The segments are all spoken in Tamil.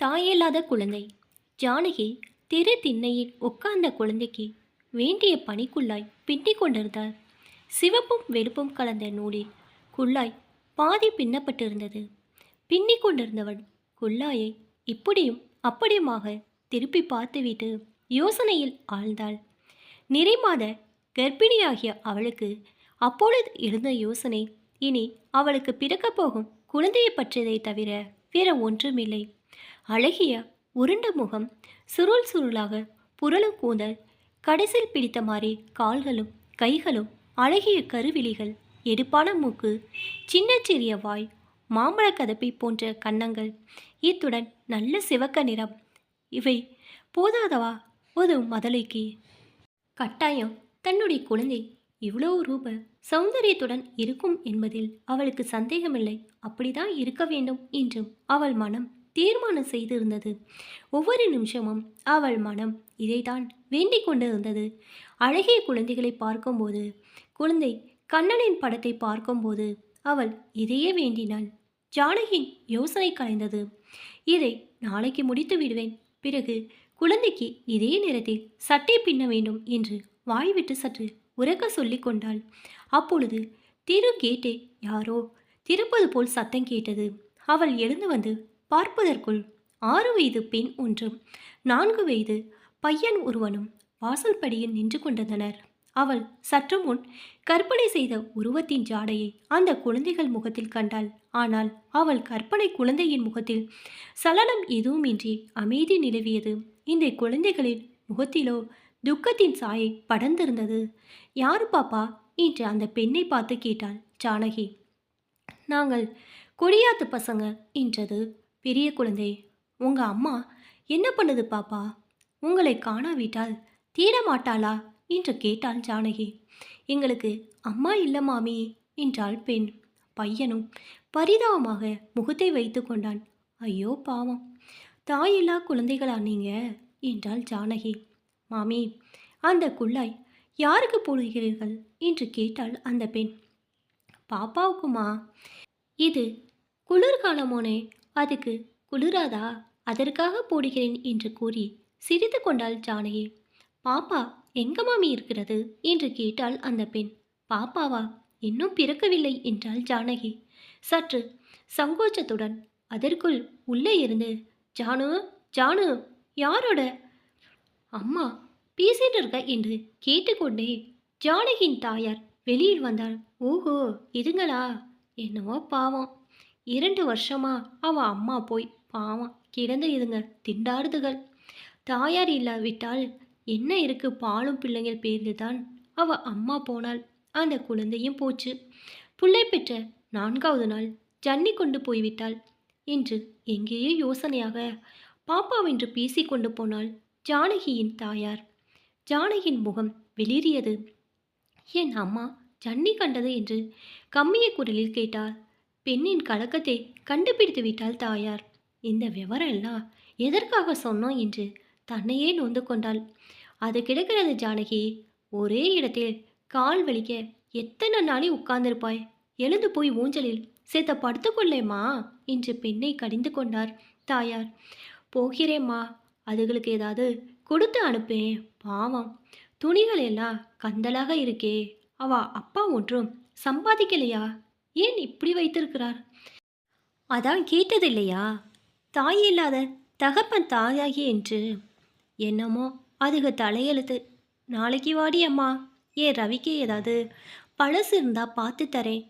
தாயில்லாத குழந்தை. ஜானகி தெரு திண்ணையில் உட்கார்ந்த குழந்தைக்கு வேண்டிய பனிக்குள்ளாய் பின்னிக் கொண்டிருந்தார். சிவப்பும் வெளுப்பும் கலந்த நூலில் குள்ளாய் பாதி பின்னப்பட்டிருந்தது. பின்னிக் கொண்டிருந்தவன் குள்ளாயை இப்படியும் அப்படியுமாக திருப்பி பார்த்துவிட்டு யோசனையில் ஆழ்ந்தாள். நிறைமாத கர்ப்பிணியாகிய அவளுக்கு அப்பொழுது எழுந்த யோசனை இனி அவளுக்கு பிறக்கப் போகும் குழந்தையை பற்றியதை தவிர வேற ஒன்றுமில்லை. அழகிய உருண்ட முகம், சுருள் சுருளாக புரளும் கூந்தல், கடைசில் பிடித்த மாதிரி கால்களும் கைகளும், அழகிய கருவிழிகள், எடுப்பான மூக்கு, சின்ன சிறிய வாய், மாம்பழ கதப்பை போன்ற கன்னங்கள், இத்துடன் நல்ல சிவக்க நிறம். இவை போதாதவா ஒரு மதலைக்கு? கட்டாயம் தன்னுடைய குழந்தை இவ்வளோ ரூப சௌந்தரியத்துடன் இருக்கும் என்பதில் அவளுக்கு சந்தேகமில்லை. அப்படிதான் இருக்க வேண்டும் என்றும் அவள் மனம் தீர்மானம் செய்திருந்தது. ஒவ்வொரு நிமிஷமும் அவள் மனம் இதைத்தான் வேண்டிக் கொண்டிருந்தது. அழகிய குழந்தைகளை பார்க்கும்போது, குழந்தை கண்ணனின் படத்தை பார்க்கும்போது அவள் இதையே வேண்டினாள். ஜானகியின் யோசனை கலைந்தது. இதை நாளைக்கு முடித்து விடுவேன். பிறகு குழந்தைக்கு இதே நேரத்தில் சட்டை பின்ன வேண்டும் என்று வாய்விட்டு சற்று உரக்க சொல்லி கொண்டாள். அப்பொழுது திரு கேட்டே யாரோ திறப்பது போல் சத்தம் கேட்டது. அவள் எழுந்து வந்து பார்ப்பதற்குள் 6 வயது பெண் ஒன்றும் 4 வயது பையன் ஒருவனும் வாசல் படியில் நின்று கொண்டிருந்தனர். அவள் சற்று முன் கற்பனை செய்த உருவத்தின் ஜாடையை அந்த குழந்தைகள் முகத்தில் கண்டாள். ஆனால் அவள் கற்பனை குழந்தையின் முகத்தில் சலனம் எதுவுமின்றி அமைதி நிலவியது. இந்த குழந்தைகளின் முகத்திலோ துக்கத்தின் சாயை படர்ந்திருந்தது. யாரு பாப்பா என்று அந்த பெண்ணை பார்த்து கேட்டாள் ஜானகி. நாங்கள் கொடியாத்து பசங்க என்றது பெரிய குழந்தை. உங்க அம்மா என்ன பண்ணுது பாப்பா? உங்களை காணாவிட்டால் தேட மாட்டாளா என்று கேட்டாள் ஜானகி. எங்களுக்கு அம்மா இல்லை மாமி என்றாள் பெண். பையனும் பரிதாபமாக முகத்தை வைத்து கொண்டான். ஐயோ பாவம், தாயில்லா குழந்தைகளா நீங்க என்றாள் ஜானகி. மாமி, அந்த குள்ளாய் யாருக்கு போடுகிறீர்கள் என்று கேட்டாள் அந்த பெண். பாப்பாவுக்குமா? இது குளிர்காலமோனே, அதுக்கு குளிராதா, அதற்காக போடுகிறேன் என்று கூறி சிரித்து கொண்டாள் ஜானகி. பாப்பா எங்க மாமி இருக்கிறது என்று கேட்டாள் அந்த பெண். பாப்பாவா? இன்னும் பிறக்கவில்லை என்றாள் ஜானகி சற்று சங்கோச்சத்துடன். அதற்குள் உள்ளே இருந்து ஜானு ஜானு யாரோட அம்மா பேசிட்டு இருக்க என்று கேட்டுக்கொண்டே ஜானகியின் தாயார் வெளியில் வந்தாள். ஓஹோ, இதுங்களா? என்னவோ பாவம், 2 வருஷமா அவ அம்மா போய் பாவம் கிடந்து இதுங்க திண்டாடுதுகள். தாயார் இல்லாவிட்டால் என்ன இருக்கு, பாலும் பிள்ளைங்கள் பேரில் தான் அவ அம்மா போனாள். அந்த குழந்தையும் போச்சு. புள்ளை பெற்ற 4வது நாள் ஜன்னி கொண்டு போய்விட்டாள் என்று எங்கேயோ யோசனையாக பாப்பாவென்று பேசிக்கொண்டு போனாள் ஜானகியின் தாயார். ஜானகியின் முகம் வெளிரியது. என் அம்மா ஜன்னி கண்டது என்று கம்மிய குரலில் கேட்டாள். பெண்ணின் கலக்கத்தை கண்டுபிடித்து விட்டாள் தாயார். இந்த விவரம் எல்லாம் எதற்காக சொன்னோம் என்று தன்னையே நொந்து கொண்டாள். அது கிடக்கிறது ஜானகி, ஒரே இடத்தில் கால் வலிக்க எத்தனை நாளை உட்கார்ந்திருப்பாய்? எழுந்து போய் ஊஞ்சலில் சேர்த்த படுத்துக்கொள்ளேம்மா என்று பெண்ணை கடிந்து கொண்டார் தாயார். போகிறேம்மா, அதுகளுக்கு ஏதாவது கொடுத்து அனுப்பேன். பாவம், துணிகள் எல்லாம் கந்தலாக இருக்கே. அவ அப்பா ஒன்றும் சம்பாதிக்கலையா? ஏன் இப்படி வைத்திருக்கிறார்? அதான் கேட்டதில்லையா? தாய் இல்லாத தகப்பன் தாயாகி என்று. என்னமோ அதுக தலையெழுத்து. நாளைக்கு வாடி அம்மா, ஏன் ரவிக்கு ஏதாவது பழசு இருந்தா பார்த்து தரேன்.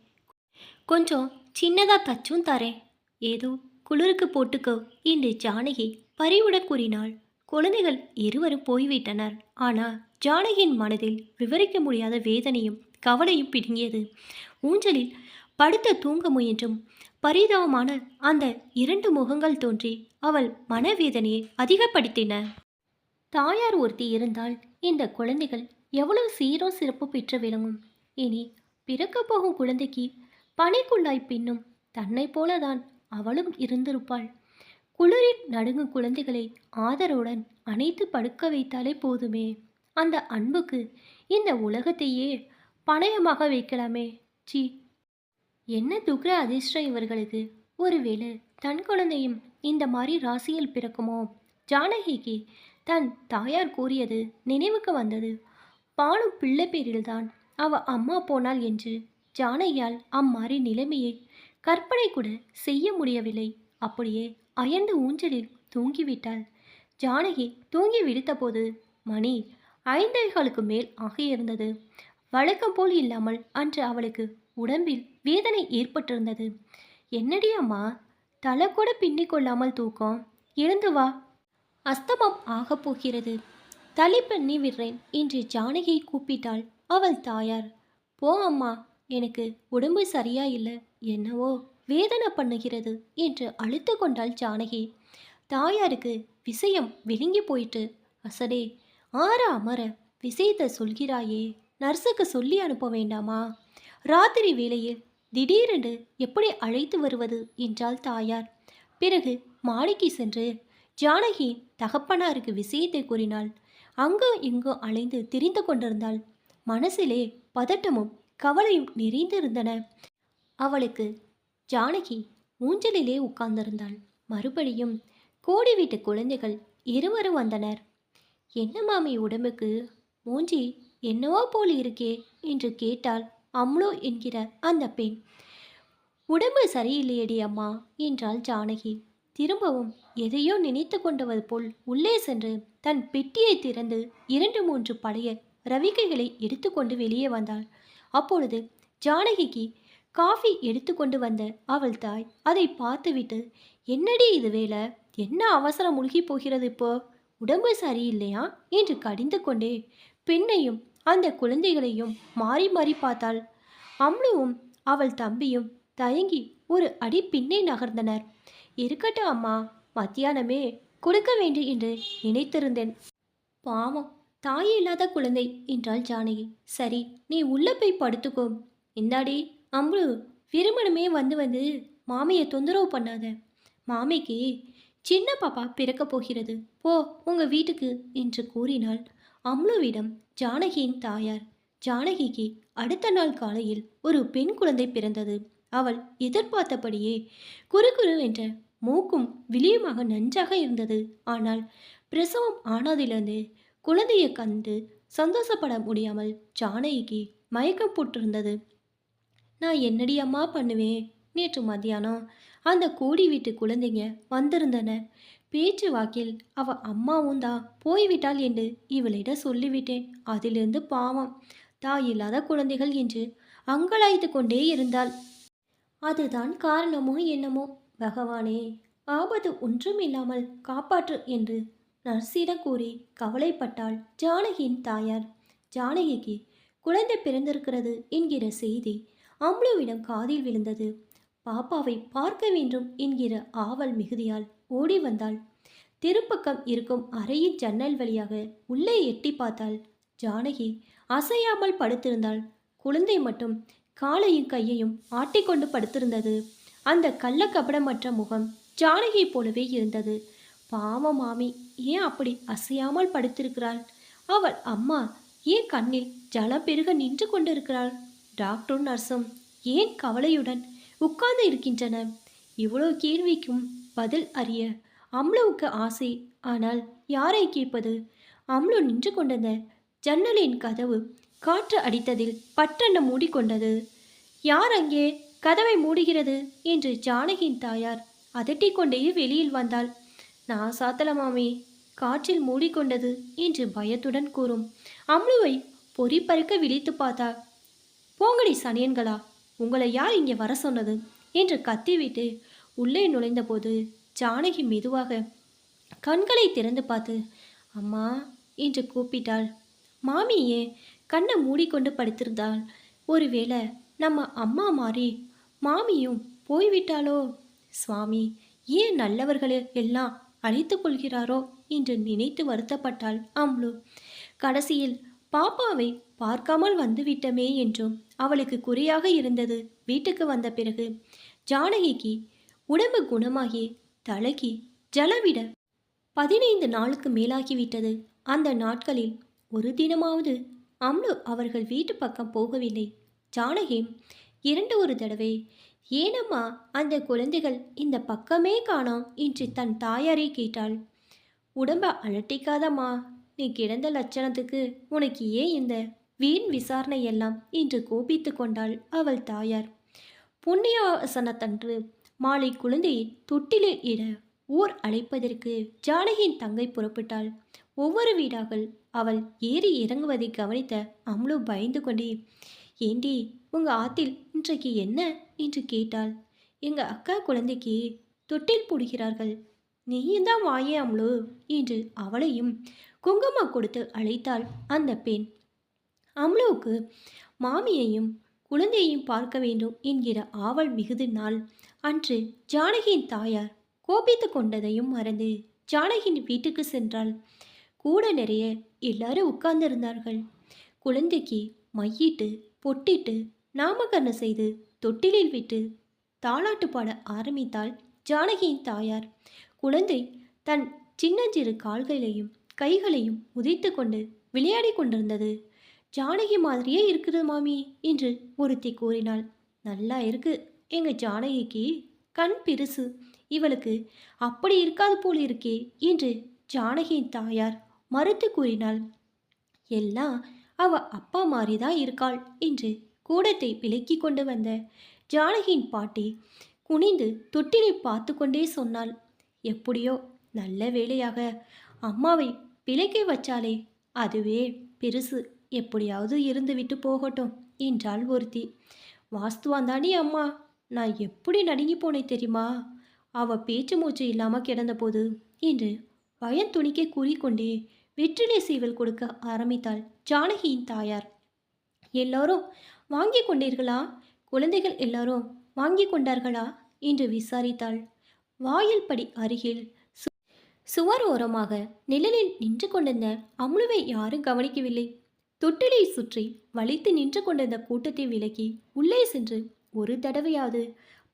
கொஞ்சம் சின்னதாக தச்சும் தரேன். ஏதோ குளிருக்கு போட்டுக்கோ என்று ஜானகி பரிவுடன் கூறினாள். குழந்தைகள் இருவரும் போய்விட்டனர். ஆனால் ஜானகியின் மனதில் விவரிக்க முடியாத வேதனையும் கவலையும் பிடுங்கியது. ஊஞ்சலில் படுத்த தூங்க முயன்றும் பரிதாபமான அந்த 2 முகங்கள் தோன்றி அவள் மனவேதனையை அதிகப்படுத்தின. தாயார் ஒருத்தி இருந்தால் இந்த குழந்தைகள் எவ்வளவு சீரோ சிறப்பு பெற்று விளங்கும். இனி பிறக்கப் போகும் குழந்தைக்கு பனிக்குள்ளாய் பின்னும் தன்னை போலதான் அவளும் இருந்திருப்பாள். குளிரில் நடுங்கும் குழந்தைகளை ஆதரவுடன் அணைத்து படுக்க வைத்தாலே போதுமே. அந்த அன்புக்கு இந்த உலகத்தையே பணயமாக வைக்கலாமே. சி, என்ன துக்ர அதிர்ஷ்டம் இவர்களுக்கு! ஒருவேளை தன் குழந்தையும் இந்த மாதிரி ராசியில் பிறக்குமோ? ஜானகிக்கு தன் தாயார் கூறியது நினைவுக்கு வந்தது. பானு பிள்ளை பேரில்தான் அவ அம்மா போனாள் என்று ஜானகியால் அம்மாரி நிலைமையை கற்பனை கூட செய்ய முடியவில்லை. அப்படியே அயர்ந்து ஊஞ்சலில் தூங்கிவிட்டாள். ஜானகி தூங்கி விழித்தபோது மணி 5:15க்கு மேல் ஆகியிருந்தது. வழக்கம் போல் இல்லாமல் அன்று அவளுக்கு உடம்பில் வேதனை ஏற்பட்டிருந்தது. என்னடி அம்மா, தலை கூட பின்னிக் கொள்ளாமல் தூக்கம்? எழுந்து வா, அஸ்தமம் ஆகப் போகிறது. தலை பண்ணி விடுறேன் என்று ஜானகியை கூப்பிட்டாள் அவள் தாயார். போ அம்மா, எனக்கு உடம்பு சரியா இல்லை, என்னவோ வேதனை பண்ணுகிறது என்று அழுத்து கொண்டாள் ஜானகி. தாயாருக்கு விஷயம் விழுங்கி போயிட்டு. அசடே, ஆற அமர விஷயத்தை சொல்கிறாயே, நர்ஸுக்கு சொல்லி அனுப்ப வேண்டாமா? ராத்திரி வேளையில் திடீரென்று எப்படி அழைத்து வருவது என்றாள் தாயார். பிறகு மாடிக்கு சென்று ஜானகி தகப்பனாருக்கு விஷயத்தை கூறினாள். அங்கும் இங்கும் அலைந்து திரிந்து கொண்டிருந்தாள். மனசிலே பதட்டமும் கவலையும் நிறைந்திருந்தன அவளுக்கு. ஜானகி ஊஞ்சலிலே உட்கார்ந்திருந்தாள். மறுபடியும் கோடி வீட்டு குழந்தைகள் இருவரும் வந்தனர். என்ன மாமி உடம்புக்கு? மூஞ்சி என்னவோ போல் இருக்கே என்று கேட்டாள் அம்லோ என்கிற அந்த பெண். உடம்பு சரியில்லையடி அம்மா என்றாள் ஜானகி. திரும்பவும் எதையோ நினைத்து கொண்டவது போல் உள்ளே சென்று தன் பெட்டியை திறந்து 2-3 பழைய ரவிக்கைகளை எடுத்துக்கொண்டு வெளியே வந்தாள். அப்பொழுது ஜானகிக்கு காஃபி எடுத்துக்கொண்டு வந்த அவள் தாய் அதை பார்த்துவிட்டு, என்னடி இது வேலை, என்ன அவசரம் முழுகி போகிறது இப்போ, உடம்பு சரியில்லையா என்று கடிந்து கொண்டே பெண்ணையும் அந்த குழந்தைகளையும் மாறி மாறி பார்த்தாள். அம்லுவும் அவள் தம்பியும் தயங்கி ஒரு அடி பின்னே நகர்ந்தனர். இருக்கட்டும் அம்மா, மத்தியானமே கொடுக்க வேண்டும் என்று நினைத்திருந்தேன். பாவம், தாய் இல்லாத குழந்தை என்றாள் ஜானகி. சரி, நீ உள்ள போய் படுத்துக்கோ. இந்தாடி அம்ரு, திருமணமே வந்து வந்து மாமியை தொந்தரவு பண்ணாத. மாமிக்கு சின்ன பாப்பா பிறக்க போகிறது, போ உங்க வீட்டுக்கு என்று கூறினாள் அம்லுவிடம் ஜானகியின் தாயார். ஜானகிக்கு அடுத்த நாள் காலையில் ஒரு பெண் குழந்தை பிறந்தது. அவள் எதிர்பார்த்தபடியே குறுகுறு என்ற மூக்கும் விழியுமாக நன்றாக இருந்தது. ஆனால் பிரசவம் ஆனதிலிருந்து குழந்தையை கண்டு சந்தோஷப்பட முடியாமல் ஜானகிக்கு மயக்கம் போட்டிருந்தது. நான் என்னடி அம்மா பண்ணுவேன்? நேற்று மத்தியானம் அந்த கோடி வீட்டு குழந்தைங்க வந்திருந்தன. பேச்சு வாக்கில் அவ அம்மாவும் தான் போய்விட்டாள் என்று இவளிடம் சொல்லிவிட்டேன். அதிலிருந்து பாவம், தாய் இல்லாத குழந்தைகள் என்று அங்கலாய்த்து கொண்டே இருந்தாள். அதுதான் காரணமோ என்னமோ, பகவானே, ஆபத்து ஒன்றும் இல்லாமல் காப்பாற்று என்று நர்ஸிடம் கூறி கவலைப்பட்டாள் ஜானகியின் தாயார். ஜானகிக்கு குழந்தை பிறந்திருக்கிறது என்கிற செய்தி அம்லுவிடம் காதில் விழுந்தது. பாப்பாவை பார்க்க வேண்டும் என்கிற ஆவல் மிகுதியால் ஓடி வந்தாள். திருப்பக்கம் இருக்கும் அறையின் ஜன்னல் வழியாக உள்ளே எட்டி பார்த்தாள். ஜானகி அசையாமல் படுத்திருந்தாள். குழந்தை மட்டும் காலையும் கையையும் ஆட்டிக்கொண்டு படுத்திருந்தது. அந்த கள்ளக்கபடமற்ற முகம் ஜானகி போலவே இருந்தது. பாவம் மாமி, ஏன் அப்படி அசையாமல் படுத்திருக்கிறாள்? அவள் அம்மா ஏன் கண்ணில் ஜலம் பெருக நின்று கொண்டிருக்கிறாள்? டாக்டரும் நர்ஸும் ஏன் கவலையுடன் உட்கார்ந்து இருக்கின்றன? இவ்வளோ கேள்விக்கும் பதில் அறிய அம்லுவுக்கு ஆசை. ஆனால் யாரை கேட்பது? அம்லு நின்று கொண்டது. ஜன்னலின் கதவு காற்று அடித்ததில் பற்றென மூடிக்கொண்டது. யார் அங்கே கதவை மூடுகிறது என்று ஜானகியின் தாயார் அதட்டிக்கொண்டே வெளியில் வந்தாள். நான் சாத்தல மாமி, காற்றில் மூடிக்கொண்டது என்று பயத்துடன் கூறும் அம்லுவை பொறி பறிக்க விழித்து பார்த்தாள். போங்கடி சனியன்களா, உங்களை யார் இங்கே வர சொன்னது என்று கத்திவிட்டு உள்ளே நுழைந்தபோது ஜானகி மெதுவாக கண்களை திறந்து பார்த்து அம்மா என்று கூப்பிட்டாள். மாமியே கண்ணை மூடிக்கொண்டு படுத்திருந்தாள். ஒருவேளை நம்ம அம்மா மாறி மாமியும் போய்விட்டாளோ? சுவாமி, ஏன் நல்லவர்களே எல்லாம் அழைத்து கொள்கிறாரோ என்று நினைத்து வருத்தப்பட்டாள் அம்லு. கடைசியில் பாப்பாவை பார்க்காமல் வந்துவிட்டமே என்றும் அவளுக்கு குறியாக இருந்தது. வீட்டுக்கு வந்த பிறகு ஜானகிக்கு உடம்பு குணமாகி தலைக்கு ஜலவிட 15 நாளுக்கு மேலாகிவிட்டது. அந்த நாட்களில் ஒரு தினமாவது அம்லு அவர்கள் வீட்டு பக்கம் போகவில்லை. ஜானகி 2 தடவை ஏனம்மா அந்த குழந்தைகள் இந்த பக்கமே காணோம் என்று தன் தாயாரை கேட்டாள். உடம்ப அலட்டிக்காதம்மா, நீ கிடந்த லட்சணத்துக்கு உனக்கு ஏன் இந்த வீண் விசாரணை எல்லாம் என்று கோபித்து கொண்டாள் அவள் தாயார். புண்ணியவசனத்தன்று மாலை குழந்தையை தொட்டிலில் இட ஊர் அழைப்பதற்கு ஜானகியின் தங்கை புறப்பட்டாள். ஒவ்வொரு வீடாக அவள் ஏறி இறங்குவதை கவனித்த அம்லு பயந்து கொண்டே, ஏண்டி உங்க ஆத்தில் இன்றைக்கு என்ன என்று கேட்டாள். எங்க அக்கா குழந்தைக்கு தொட்டில் போடுகிறார்கள், நீயும் தான் வாயே அம்லு என்று அவளையும் குங்குமம் கொடுத்து அழைத்தாள் அந்த பெண். அம்லுவுக்கு மாமியையும் குழந்தையையும் பார்க்க வேண்டும் என்கிற ஆவல் மிகுது நாள் அன்று ஜானகியின் தாயார் கோபித்து கொண்டதையும் மறந்து ஜானகியின் வீட்டுக்கு சென்றாள். கூட நிறைய எல்லாரும் உட்கார்ந்திருந்தார்கள். குழந்தைக்கு மையிட்டு பொட்டிட்டு நாமகரணம் செய்து தொட்டிலில் விட்டு தாலாட்டு பாட ஆரம்பித்தாள் ஜானகியின் தாயார். குழந்தை தன் சின்னஞ்சிறு கால்களையும் கைகளையும் உதைத்து கொண்டு விளையாடி கொண்டிருந்தது. ஜானகி மாதிரியே இருக்குது மாமி என்று ஒருத்தி கூறினாள். நல்லா இருக்கு, எங்க ஜானகிக்கு கண் பெருசு, இவளுக்கு அப்படி இருக்காது போல் இருக்கே என்று ஜானகியின் தாயார் மறுத்து கூறினாள். எல்லாம் அவ அப்பா மாதிரிதான் இருக்காள் என்று கூடத்தை விலக்கி கொண்டு வந்த ஜானகியின் பாட்டி குனிந்து தொட்டிலை பார்த்து கொண்டே சொன்னாள். எப்படியோ நல்ல வேளையாக அம்மாவை பிழைக்க வச்சாலே அதுவே பெருசு, எப்படியாவது இருந்து விட்டு போகட்டும் என்றாள் ஒருத்தி. வாஸ்துவாந்தாண்டி அம்மா, நான் எப்படி நடுங்கி போனேன் தெரியுமா, அவ பேச்சு மூச்சு இல்லாமல் கிடந்தபோது என்று பயம் துணிக்க கூறிக்கொண்டே வெற்றிலை சீவல் கொடுக்க ஆரம்பித்தாள் ஜானகியின் தாயார். எல்லோரும் வாங்கி கொண்டீர்களா, குழந்தைகள் எல்லாரும் வாங்கி கொண்டார்களா என்று விசாரித்தாள். வாயில் படி அருகில் சுவர் ஓரமாக நிழலில் நின்று கொண்டிருந்த அம்லுவை யாரும் கவனிக்கவில்லை. தொட்டிலை சுற்றி வளைத்து நின்று கொண்டிருந்த கூட்டத்தை விலக்கி உள்ளே சென்று ஒரு தடவையாவது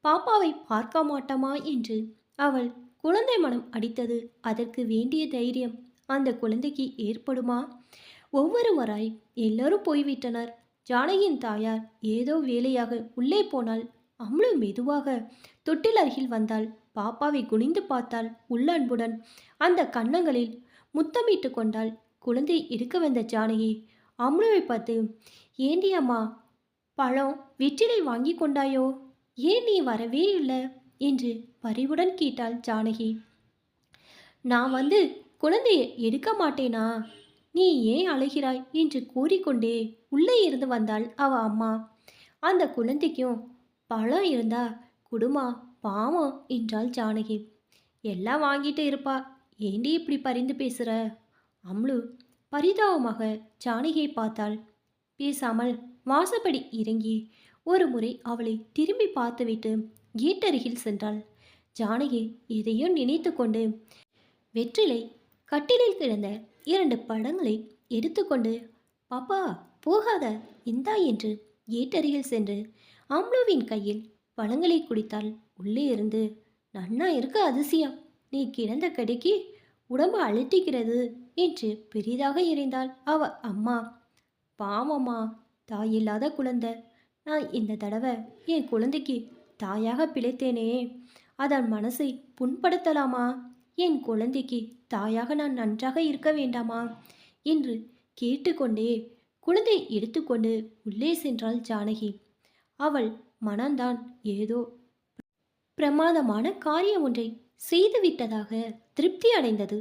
பாப்பாவை பார்க்க மாட்டோமா என்று அவள் குழந்தை மனம் அடித்தது. அதற்கு வேண்டிய தைரியம் அந்த குழந்தைக்கு ஏற்படுமா? ஒவ்வொருவராய் எல்லோரும் போய்விட்டனர். ஜானகியின் தாயார் ஏதோ வேலையாக உள்ளே போனாள். அம்லு மெதுவாக தொட்டில் அருகில் வந்தாள். பாப்பாவை குனிந்து பார்த்தாள் உள்ளன்புடன். அந்த கன்னங்களில் முத்தமிட்டு கொண்டாள். குழந்தை எடுக்க வந்த ஜானகி அம்லுவை பார்த்து, ஏண்டி அம்மா, பழம் வெற்றிலை வாங்கி கொண்டாயோ, ஏன் நீ வரவே இல்லை என்று பரிவுடன் கேட்டாள் ஜானகி. நான் வந்து குழந்தையை எடுக்க மாட்டேனா, நீ ஏன் அழுகிறாய் என்று கூறிக்கொண்டே உள்ளே இருந்து வந்தாள் அவ அம்மா. அந்த குழந்தைக்கும் பழம் இருந்தா குடுமா, பாவம் என்றாள் ஜானகி. எல்லாம் வாங்கிட்டு இருப்பா, ஏண்டி இப்படி பரிந்து பேசுற? அம்லு பரிதாபமாக ஜானகியை பார்த்தாள். பேசாமல் வாசப்படி இறங்கி ஒரு முறை அவளை திரும்பி பார்த்துவிட்டு கேட்டருகில் சென்றாள். ஜானகி எதையோ நினைத்து கொண்டு வெற்றிலை கட்டிலில் கிடந்த 2 பழங்களை எடுத்துக்கொண்டு, பாப்பா போகாத, இந்தா என்று கேட்டருகில் சென்று அம்லுவின் கையில் பழங்களை குடித்தாள். உள்ளே இருந்து, நன்னா இருக்க அதிசயம், நீ கிடந்த கடைக்கு உடம்பு அழட்டிக்கிறது என்று பெரிதாக எறிந்தாள் அவ அம்மா. பாவம்மா, தாயில்லாத குழந்தை, நான் இந்த தடவை என் குழந்தைக்கு தாயாக பிழைத்தேனே, அதன் மனசை புண்படுத்தலாமா? என் குழந்தைக்கு தாயாக நான் நன்றாக இருக்க வேண்டாமா என்று கேட்டுக்கொண்டே குழந்தை எடுத்துக்கொண்டு உள்ளே சென்றாள் ஜானகி. அவள் மனம்தான் ஏதோ பிரமாதமான காரியம் ஒன்றை செய்துவிட்டதாக திருப்தி அடைந்தது.